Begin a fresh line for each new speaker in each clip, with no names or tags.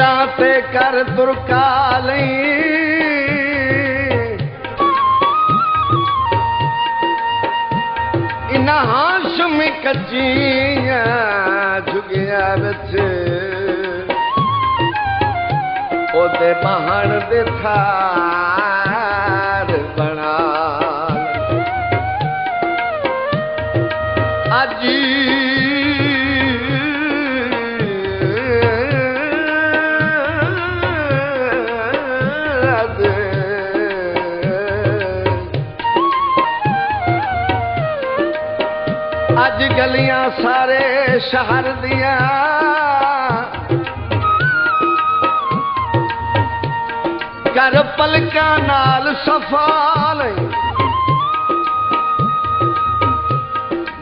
सिरां ते कर तुरकाली इना हाशमी कच्चियां झुगिया विच ओदे बहण दे थार बना अजी अज गलियां सारे शहर दियां कर पलका नाल सफाल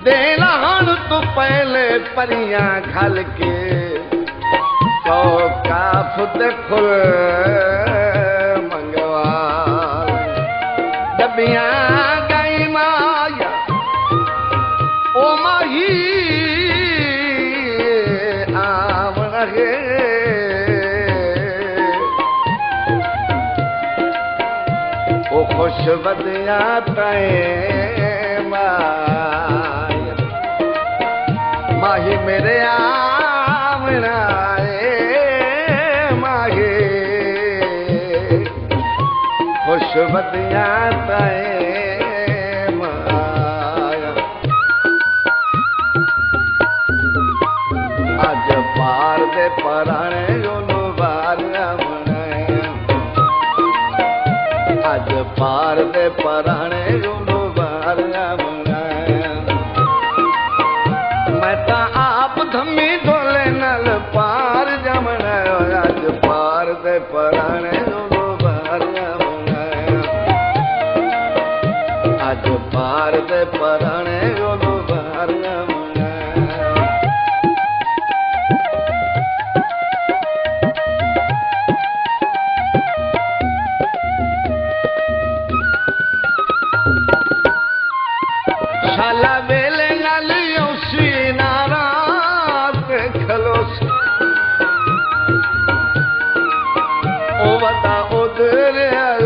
देना हन तो पहले परियां खल के तो काफ दे खुल मंगवा डबियां गई माया ओ माही आवन है ओ खुश बदिया ताए माया माही मेरे आमना माही खुश बदिया ताए पार दे पराने ओनू वारिया मनाया अज पार दे पराने ओनू वारिया मनाया मैं ता आप धम्मी ढोले नल पार जमना अज पार दे पराने ओनू वारिया मनाया अज पार दे पराने ओनू वारिया शाला वेले नाल उसी नाराज खलोस ओ वदा उधर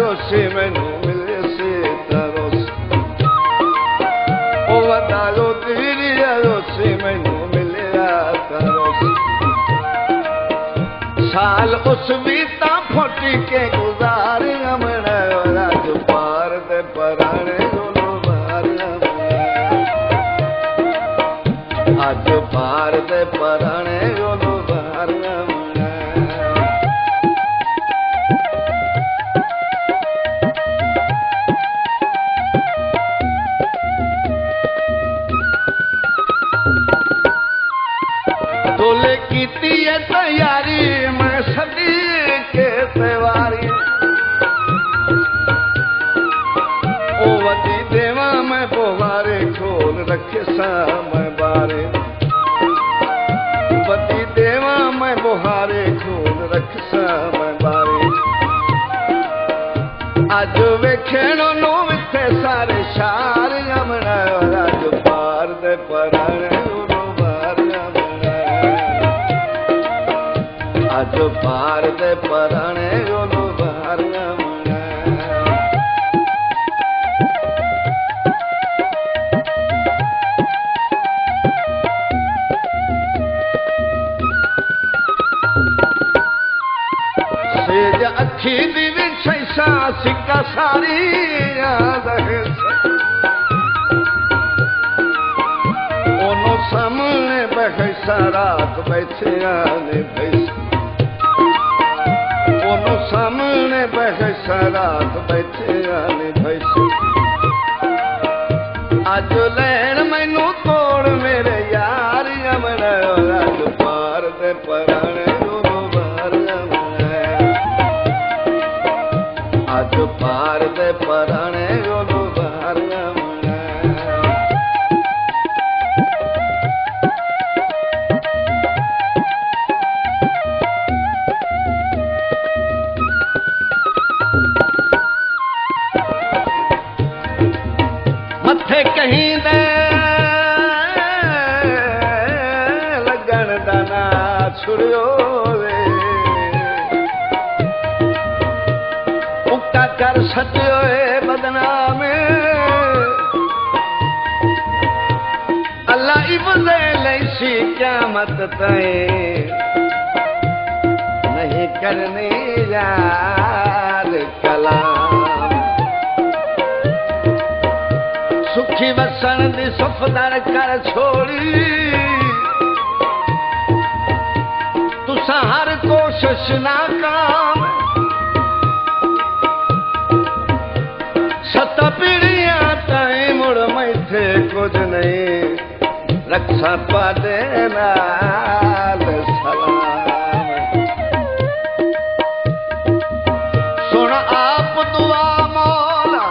उसी मैनू मिले से तरोस ओ वदा उधर उसी मैनू मिले तरोस साल उस भी ता फुट के गुजार अमना राज पार दे पराने अज पार दे पराने ओनू वारिया तोले कीती है तैयारी मैं सदी के तैवारी ओ वदी देवा मैं बोहारे खोल रखे सा मैं बारे वदी देवा मैं बोहारे खोल रख सा मैं बारे अज वेखण नू विथे सारे शार अमना अज पार दे पराने ओनू वारिया अज पार दे पराने ओनू वारिया अखी दी विछैसा सिक्का सारी याद है ओनो सामने बहैसा रात बैठे आने भैसा ओनो सामने बहैसा रात बैठे आने भैसा अज लैन मैनू तोड़ मेरे यार अमना अज पार दे पराने अज पार दे पराने ओनू वारिया मथे कहीं दे लगन दा ना छुड़ियो वे क़यामत ताईं नहीं करनी यार कलाम। सुखी वसण दी सुफदर कर छोड़ी तुसां हर कोशिश नाकाम। सत पीढ़ियां ताईं मुड़ मैथे कुछ नहीं रक्षा पादे नाल सलाम। सुन आप दुआ मौला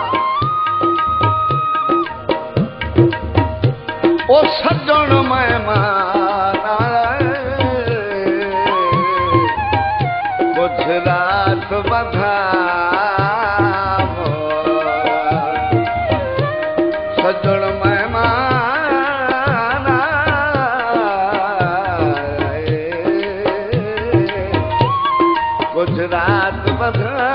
ओ सजण मेहमान कुछ रात बधा सजण मेहमान कुछ रात बधा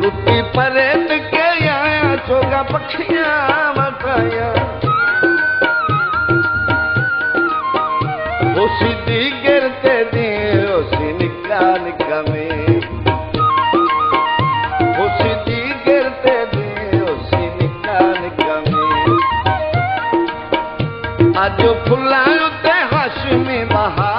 रुटी परेत के आया चोगा पखियां मकाया उसी दी गिरते दी उसी निका निका में उसी दी गिरते दी उसी निका निका में आज फुल्लां उत्ते हाशमी बहार